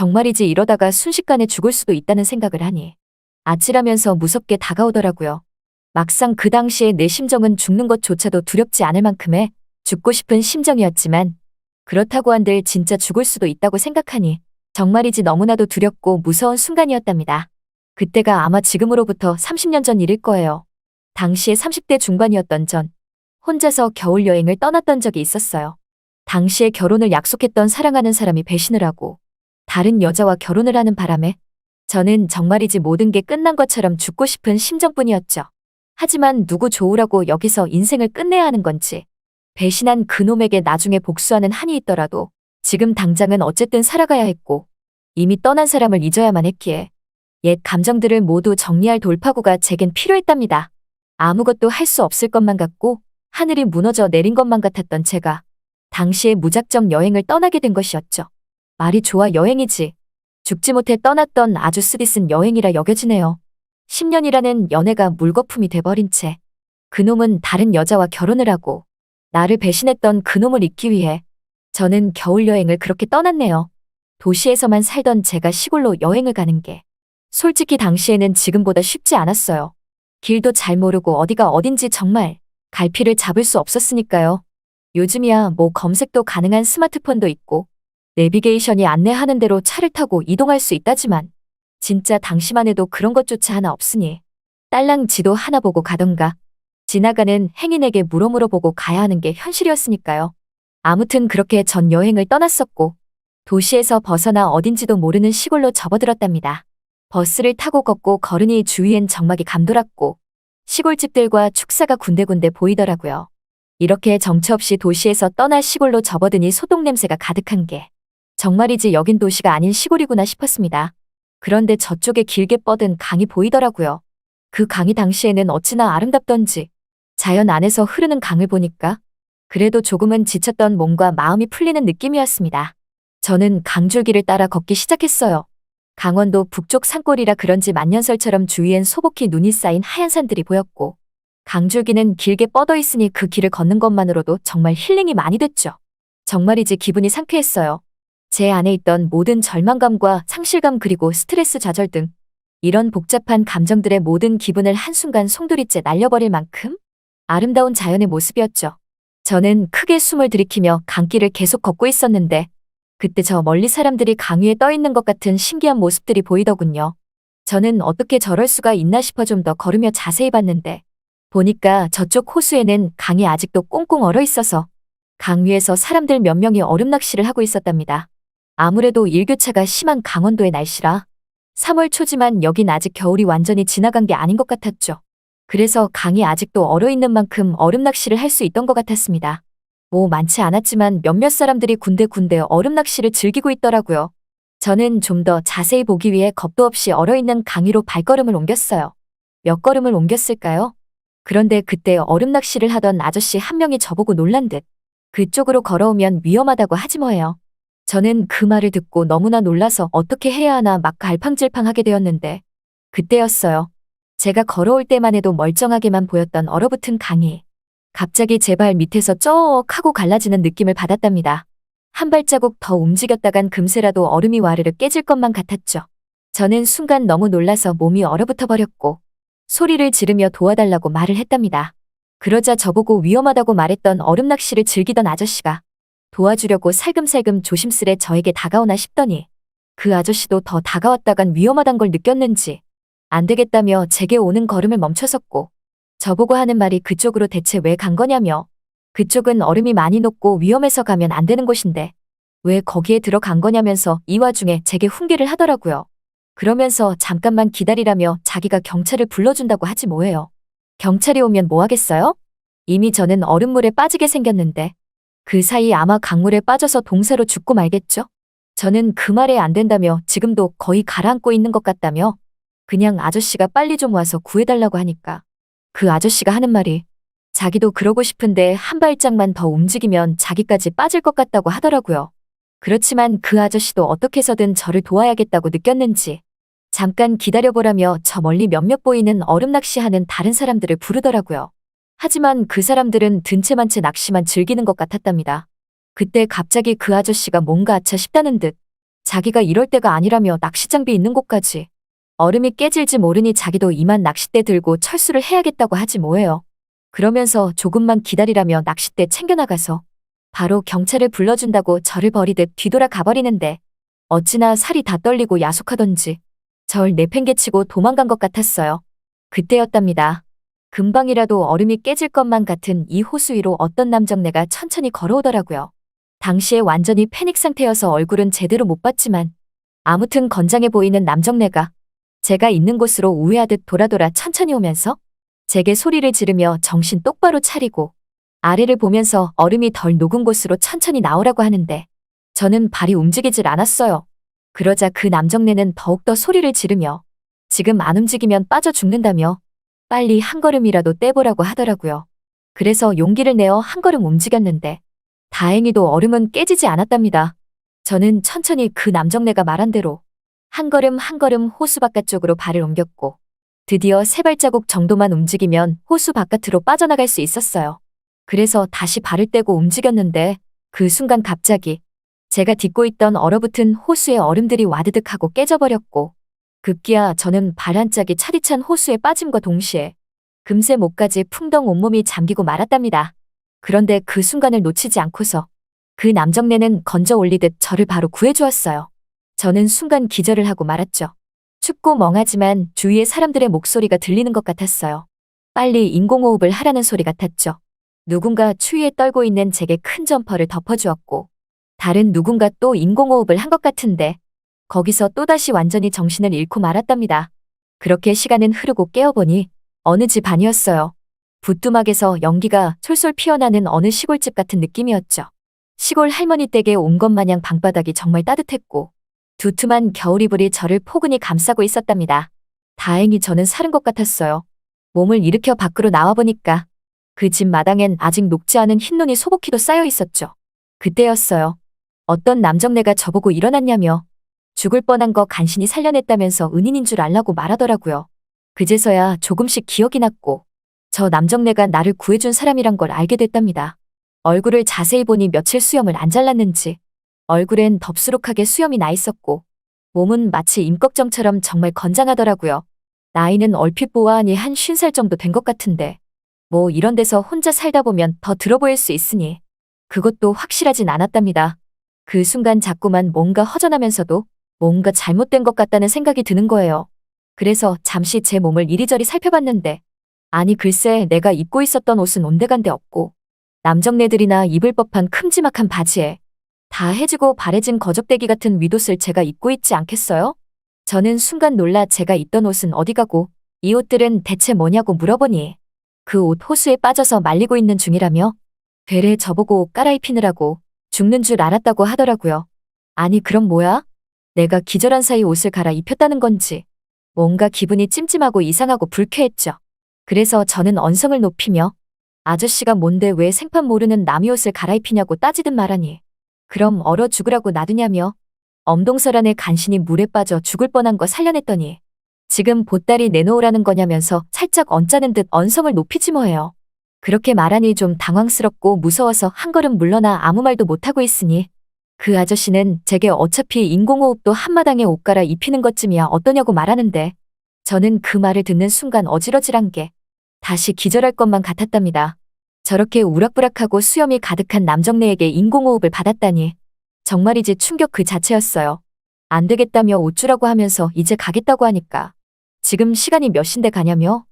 정말이지 이러다가 순식간에 죽을 수도 있다는 생각을 하니 아찔하면서 무섭게 다가오더라고요. 막상 그 당시에 내 심정은 죽는 것조차도 두렵지 않을 만큼의 죽고 싶은 심정이었지만 그렇다고 한들 진짜 죽을 수도 있다고 생각하니 정말이지 너무나도 두렵고 무서운 순간이었답니다. 그때가 아마 지금으로부터 30년 전 일일 거예요. 당시에 30대 중반이었던 전 혼자서 겨울 여행을 떠났던 적이 있었어요. 당시에 결혼을 약속했던 사랑하는 사람이 배신을 하고 다른 여자와 결혼을 하는 바람에 저는 정말이지 모든 게 끝난 것처럼 죽고 싶은 심정뿐이었죠. 하지만 누구 좋으라고 여기서 인생을 끝내야 하는 건지 배신한 그놈에게 나중에 복수하는 한이 있더라도 지금 당장은 어쨌든 살아가야 했고 이미 떠난 사람을 잊어야만 했기에 옛 감정들을 모두 정리할 돌파구가 제겐 필요했답니다. 아무것도 할 수 없을 것만 같고 하늘이 무너져 내린 것만 같았던 제가 당시에 무작정 여행을 떠나게 된 것이었죠. 말이 좋아 여행이지. 죽지 못해 떠났던 아주 쓰디쓴 여행이라 여겨지네요. 10년이라는 연애가 물거품이 돼버린 채 그놈은 다른 여자와 결혼을 하고 나를 배신했던 그놈을 잊기 위해 저는 겨울 여행을 그렇게 떠났네요. 도시에서만 살던 제가 시골로 여행을 가는 게 솔직히 당시에는 지금보다 쉽지 않았어요. 길도 잘 모르고 어디가 어딘지 정말 갈피를 잡을 수 없었으니까요. 요즘이야 뭐 검색도 가능한 스마트폰도 있고 내비게이션이 안내하는 대로 차를 타고 이동할 수 있다지만 진짜 당시만 해도 그런 것조차 하나 없으니 딸랑 지도 하나 보고 가던가 지나가는 행인에게 물어보고 가야 하는 게 현실이었으니까요. 아무튼 그렇게 전 여행을 떠났었고 도시에서 벗어나 어딘지도 모르는 시골로 접어들었답니다. 버스를 타고 걷고 걸으니 주위엔 정막이 감돌았고 시골집들과 축사가 군데군데 보이더라고요. 이렇게 정처 없이 도시에서 떠나 시골로 접어드니 소똥 냄새가 가득한 게 정말이지 여긴 도시가 아닌 시골이구나 싶었습니다. 그런데 저쪽에 길게 뻗은 강이 보이더라고요. 그 강이 당시에는 어찌나 아름답던지 자연 안에서 흐르는 강을 보니까 그래도 조금은 지쳤던 몸과 마음이 풀리는 느낌이었습니다. 저는 강줄기를 따라 걷기 시작했어요. 강원도 북쪽 산골이라 그런지 만년설처럼 주위엔 소복히 눈이 쌓인 하얀 산들이 보였고 강줄기는 길게 뻗어 있으니 그 길을 걷는 것만으로도 정말 힐링이 많이 됐죠. 정말이지 기분이 상쾌했어요. 제 안에 있던 모든 절망감과 상실감 그리고 스트레스 좌절 등 이런 복잡한 감정들의 모든 기분을 한순간 송두리째 날려버릴 만큼 아름다운 자연의 모습이었죠. 저는 크게 숨을 들이키며 강길을 계속 걷고 있었는데 그때 저 멀리 사람들이 강 위에 떠 있는 것 같은 신기한 모습들이 보이더군요. 저는 어떻게 저럴 수가 있나 싶어 좀 더 걸으며 자세히 봤는데 보니까 저쪽 호수에는 강이 아직도 꽁꽁 얼어 있어서 강 위에서 사람들 몇 명이 얼음 낚시를 하고 있었답니다. 아무래도 일교차가 심한 강원도의 날씨라 3월 초지만 여긴 아직 겨울이 완전히 지나간 게 아닌 것 같았죠. 그래서 강이 아직도 얼어 있는 만큼 얼음 낚시를 할 수 있던 것 같았습니다. 뭐 많지 않았지만 몇몇 사람들이 군데군데 얼음 낚시를 즐기고 있더라고요. 저는 좀 더 자세히 보기 위해 겁도 없이 얼어있는 강 위로 발걸음을 옮겼어요. 몇 걸음을 옮겼을까요? 그런데 그때 얼음 낚시를 하던 아저씨 한 명이 저보고 놀란 듯 그쪽으로 걸어오면 위험하다고 하지 뭐예요. 저는 그 말을 듣고 너무나 놀라서 어떻게 해야 하나 막 갈팡질팡하게 되었는데 그때였어요. 제가 걸어올 때만 해도 멀쩡하게만 보였던 얼어붙은 강이 갑자기 제 발 밑에서 쩍 하고 갈라지는 느낌을 받았답니다. 한 발자국 더 움직였다간 금세라도 얼음이 와르르 깨질 것만 같았죠. 저는 순간 너무 놀라서 몸이 얼어붙어 버렸고 소리를 지르며 도와달라고 말을 했답니다. 그러자 저보고 위험하다고 말했던 얼음 낚시를 즐기던 아저씨가 도와주려고 살금살금 조심스레 저에게 다가오나 싶더니 그 아저씨도 더 다가왔다간 위험하단 걸 느꼈는지 안 되겠다며 제게 오는 걸음을 멈춰섰고 저보고 하는 말이 그쪽으로 대체 왜 간 거냐며 그쪽은 얼음이 많이 녹고 위험해서 가면 안 되는 곳인데 왜 거기에 들어간 거냐면서 이 와중에 제게 훈계를 하더라고요. 그러면서 잠깐만 기다리라며 자기가 경찰을 불러준다고 하지 뭐예요. 경찰이 오면 뭐 하겠어요? 이미 저는 얼음물에 빠지게 생겼는데 그 사이 아마 강물에 빠져서 동사로 죽고 말겠죠? 저는 그 말에 안 된다며 지금도 거의 가라앉고 있는 것 같다며 그냥 아저씨가 빨리 좀 와서 구해달라고 하니까 그 아저씨가 하는 말이 자기도 그러고 싶은데 한 발짝만 더 움직이면 자기까지 빠질 것 같다고 하더라고요. 그렇지만 그 아저씨도 어떻게 해서든 저를 도와야겠다고 느꼈는지 잠깐 기다려보라며 저 멀리 몇몇 보이는 얼음 낚시하는 다른 사람들을 부르더라고요. 하지만 그 사람들은 든채만 채 낚시만 즐기는 것 같았답니다. 그때 갑자기 그 아저씨가 뭔가 아차 싶다는 듯 자기가 이럴 때가 아니라며 낚시 장비 있는 곳까지. 얼음이 깨질지 모르니 자기도 이만 낚싯대 들고 철수를 해야겠다고 하지 뭐예요. 그러면서 조금만 기다리라며 낚싯대 챙겨나가서 바로 경찰을 불러준다고 저를 버리듯 뒤돌아 가버리는데 어찌나 살이 다 떨리고 야속하던지 절 내팽개치고 도망간 것 같았어요. 그때였답니다. 금방이라도 얼음이 깨질 것만 같은 이 호수 위로 어떤 남정네가 천천히 걸어오더라고요. 당시에 완전히 패닉 상태여서 얼굴은 제대로 못 봤지만 아무튼 건장해 보이는 남정네가 제가 있는 곳으로 우회하듯 돌아 천천히 오면서 제게 소리를 지르며 정신 똑바로 차리고 아래를 보면서 얼음이 덜 녹은 곳으로 천천히 나오라고 하는데 저는 발이 움직이질 않았어요. 그러자 그 남정네는 더욱더 소리를 지르며 지금 안 움직이면 빠져 죽는다며 빨리 한 걸음이라도 떼보라고 하더라고요. 그래서 용기를 내어 한 걸음 움직였는데 다행히도 얼음은 깨지지 않았답니다. 저는 천천히 그 남정네가 말한 대로 한 걸음 한 걸음 호수 바깥쪽으로 발을 옮겼고 드디어 세 발자국 정도만 움직이면 호수 바깥으로 빠져나갈 수 있었어요. 그래서 다시 발을 떼고 움직였는데 그 순간 갑자기 제가 딛고 있던 얼어붙은 호수의 얼음들이 와드득하고 깨져버렸고 급기야 저는 발 한 짝이 차디찬 호수에 빠짐과 동시에 금세 목까지 풍덩 온몸이 잠기고 말았답니다. 그런데 그 순간을 놓치지 않고서 그 남정네는 건져 올리듯 저를 바로 구해주었어요. 저는 순간 기절을 하고 말았죠. 춥고 멍하지만 주위에 사람들의 목소리가 들리는 것 같았어요. 빨리 인공호흡을 하라는 소리 같았죠. 누군가 추위에 떨고 있는 제게 큰 점퍼를 덮어주었고 다른 누군가 또 인공호흡을 한 것 같은데 거기서 또다시 완전히 정신을 잃고 말았답니다. 그렇게 시간은 흐르고 깨어보니 어느 집 안이었어요. 부뚜막에서 연기가 솔솔 피어나는 어느 시골집 같은 느낌이었죠. 시골 할머니 댁에 온 것 마냥 방바닥이 정말 따뜻했고 두툼한 겨울이불이 저를 포근히 감싸고 있었답니다. 다행히 저는 사는 것 같았어요. 몸을 일으켜 밖으로 나와보니까 그 집 마당엔 아직 녹지 않은 흰눈이 소복히도 쌓여 있었죠. 그때였어요. 어떤 남정네가 저보고 일어났냐며 죽을 뻔한 거 간신히 살려냈다면서 은인인 줄 알라고 말하더라고요. 그제서야 조금씩 기억이 났고 저 남정네가 나를 구해준 사람이란 걸 알게 됐답니다. 얼굴을 자세히 보니 며칠 수염을 안 잘랐는지 얼굴엔 덥수룩하게 수염이 나 있었고 몸은 마치 임꺽정처럼 정말 건장하더라고요. 나이는 얼핏 보아하니 한 50살 정도 된 것 같은데 뭐 이런 데서 혼자 살다 보면 더 들어 보일 수 있으니 그것도 확실하진 않았답니다. 그 순간 자꾸만 뭔가 허전하면서도 뭔가 잘못된 것 같다는 생각이 드는 거예요. 그래서 잠시 제 몸을 이리저리 살펴봤는데 아니 글쎄 내가 입고 있었던 옷은 온데간데 없고 남정네들이나 입을 법한 큼지막한 바지에 다 해지고 바래진 거적대기 같은 윗옷을 제가 입고 있지 않겠어요? 저는 순간 놀라 제가 입던 옷은 어디 가고 이 옷들은 대체 뭐냐고 물어보니 그 옷 호수에 빠져서 말리고 있는 중이라며 되레 저보고 옷 갈아입히느라고 죽는 줄 알았다고 하더라고요. 아니 그럼 뭐야? 내가 기절한 사이 옷을 갈아입혔다는 건지 뭔가 기분이 찜찜하고 이상하고 불쾌했죠. 그래서 저는 언성을 높이며 아저씨가 뭔데 왜 생판 모르는 남의 옷을 갈아입히냐고 따지듯 말하니 그럼 얼어 죽으라고 놔두냐며 엄동설 안에 간신히 물에 빠져 죽을 뻔한 거 살려냈더니 지금 보따리 내놓으라는 거냐면서 살짝 언짢은 듯 언성을 높이지 뭐예요. 그렇게 말하니 좀 당황스럽고 무서워서 한 걸음 물러나 아무 말도 못하고 있으니 그 아저씨는 제게 어차피 인공호흡도 한마당에 옷 갈아입히는 것쯤이야 어떠냐고 말하는데 저는 그 말을 듣는 순간 어지러질한 게 다시 기절할 것만 같았답니다. 저렇게 우락부락하고 수염이 가득한 남정네에게 인공호흡을 받았다니 정말이지 충격 그 자체였어요. 안 되겠다며 옷 주라고 하면서 이제 가겠다고 하니까 지금 시간이 몇 시인데 가냐며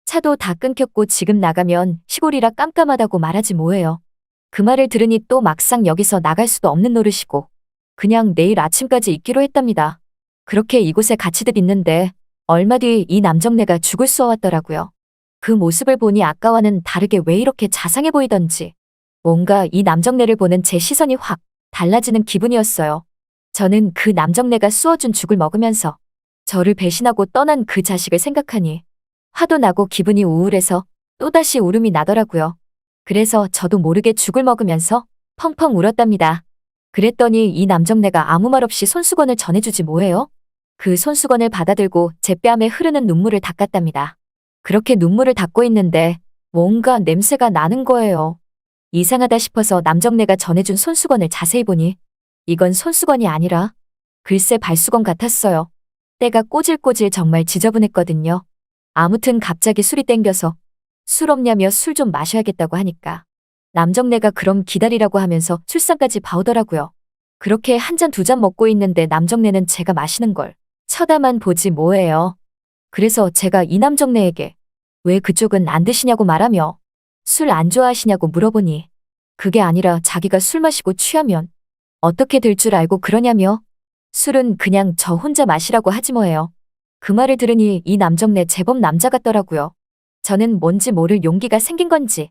차도 다 끊겼고 지금 나가면 시골이라 깜깜하다고 말하지 뭐예요. 그 말을 들으니 또 막상 여기서 나갈 수도 없는 노릇이고 그냥 내일 아침까지 있기로 했답니다. 그렇게 이곳에 갇히듯 있는데 얼마 뒤 이 남정네가 죽을 쏘아왔더라고요. 그 모습을 보니 아까와는 다르게 왜 이렇게 자상해 보이던지 뭔가 이 남정네를 보는 제 시선이 확 달라지는 기분이었어요. 저는 그 남정네가 쏘아준 죽을 먹으면서 저를 배신하고 떠난 그 자식을 생각하니 화도 나고 기분이 우울해서 또다시 울음이 나더라고요. 그래서 저도 모르게 죽을 먹으면서 펑펑 울었답니다. 그랬더니 이 남정네가 아무 말 없이 손수건을 전해주지 뭐예요? 그 손수건을 받아들고 제 뺨에 흐르는 눈물을 닦았답니다. 그렇게 눈물을 닦고 있는데 뭔가 냄새가 나는 거예요. 이상하다 싶어서 남정네가 전해준 손수건을 자세히 보니 이건 손수건이 아니라 글쎄 발수건 같았어요. 때가 꼬질꼬질 정말 지저분했거든요. 아무튼 갑자기 술이 땡겨서 술 없냐며 술 좀 마셔야겠다고 하니까 남정네가 그럼 기다리라고 하면서 술상까지 봐오더라고요. 그렇게 한 잔 두 잔 먹고 있는데 남정네는 제가 마시는 걸 쳐다만 보지 뭐예요. 그래서 제가 이 남정네에게 왜 그쪽은 안 드시냐고 말하며 술 안 좋아하시냐고 물어보니 그게 아니라 자기가 술 마시고 취하면 어떻게 될 줄 알고 그러냐며 술은 그냥 저 혼자 마시라고 하지 뭐예요. 그 말을 들으니 이 남정네 제법 남자 같더라고요. 저는 뭔지 모를 용기가 생긴 건지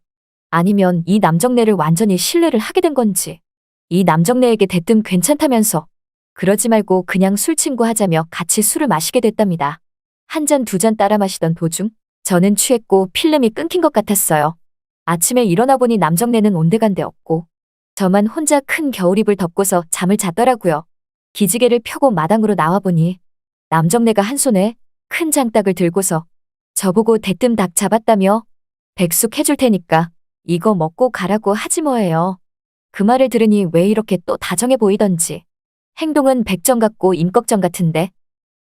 아니면 이 남정네를 완전히 신뢰를 하게 된 건지 이 남정네에게 대뜸 괜찮다면서 그러지 말고 그냥 술 친구 하자며 같이 술을 마시게 됐답니다. 한 잔 두 잔 따라 마시던 도중 저는 취했고 필름이 끊긴 것 같았어요. 아침에 일어나 보니 남정네는 온데간데 없고 저만 혼자 큰 겨울이불 덮고서 잠을 잤더라고요. 기지개를 펴고 마당으로 나와보니 남정네가 한 손에 큰 장닭을 들고서 저보고 대뜸 닭 잡았다며 백숙 해줄 테니까 이거 먹고 가라고 하지 뭐예요. 그 말을 들으니 왜 이렇게 또 다정해 보이던지 행동은 백정 같고 임꺽정 같은데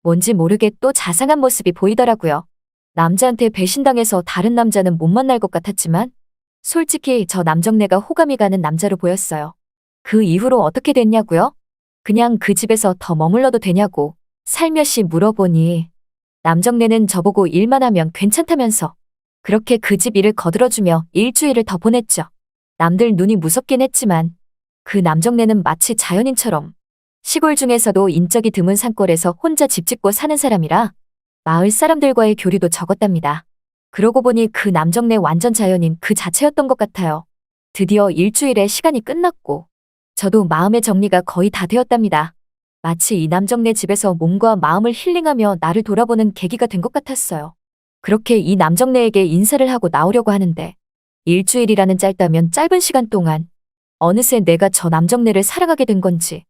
뭔지 모르게 또 자상한 모습이 보이더라고요. 남자한테 배신당해서 다른 남자는 못 만날 것 같았지만 솔직히 저 남정네가 호감이 가는 남자로 보였어요. 그 이후로 어떻게 됐냐고요? 그냥 그 집에서 더 머물러도 되냐고 살며시 물어보니 남정네는 저보고 일만 하면 괜찮다면서 그렇게 그 집 일을 거들어주며 일주일을 더 보냈죠. 남들 눈이 무섭긴 했지만 그 남정네는 마치 자연인처럼 시골 중에서도 인적이 드문 산골에서 혼자 집 짓고 사는 사람이라 마을 사람들과의 교류도 적었답니다. 그러고 보니 그 남정네 완전 자연인 그 자체였던 것 같아요. 드디어 일주일의 시간이 끝났고 저도 마음의 정리가 거의 다 되었답니다. 마치 이 남정네 집에서 몸과 마음을 힐링하며 나를 돌아보는 계기가 된 것 같았어요. 그렇게 이 남정네에게 인사를 하고 나오려고 하는데 일주일이라는 짧다면 짧은 시간 동안 어느새 내가 저 남정네를 사랑하게 된 건지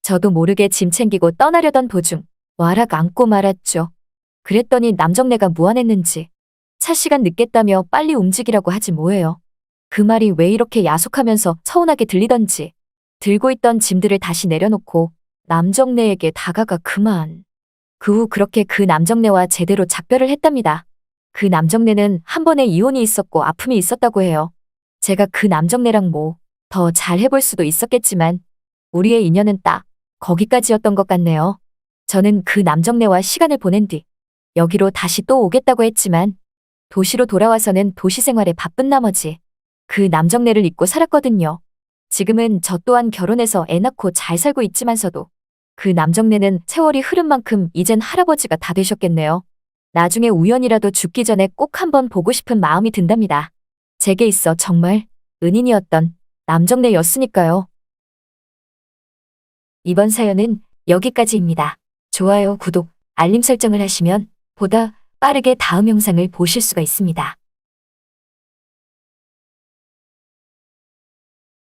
저도 모르게 짐 챙기고 떠나려던 도중 와락 안고 말았죠. 그랬더니 남정네가 무안했는지 차 시간 늦겠다며 빨리 움직이라고 하지 뭐예요. 그 말이 왜 이렇게 야속하면서 서운하게 들리던지 들고 있던 짐들을 다시 내려놓고 남정네에게 다가가 그만. 그 후 그렇게 그 남정네와 제대로 작별을 했답니다. 그 남정네는 한 번에 이혼이 있었고 아픔이 있었다고 해요. 제가 그 남정네랑 뭐 더 잘 해볼 수도 있었겠지만 우리의 인연은 딱 거기까지였던 것 같네요. 저는 그 남정네와 시간을 보낸 뒤 여기로 다시 또 오겠다고 했지만 도시로 돌아와서는 도시 생활에 바쁜 나머지 그 남정네를 잊고 살았거든요. 지금은 저 또한 결혼해서 애 낳고 잘 살고 있지만서도 그 남정네는 세월이 흐른 만큼 이젠 할아버지가 다 되셨겠네요. 나중에 우연이라도 죽기 전에 꼭 한번 보고 싶은 마음이 든답니다. 제게 있어 정말 은인이었던 남정네였으니까요. 이번 사연은 여기까지입니다. 좋아요, 구독, 알림 설정을 하시면 보다 빠르게 다음 영상을 보실 수가 있습니다.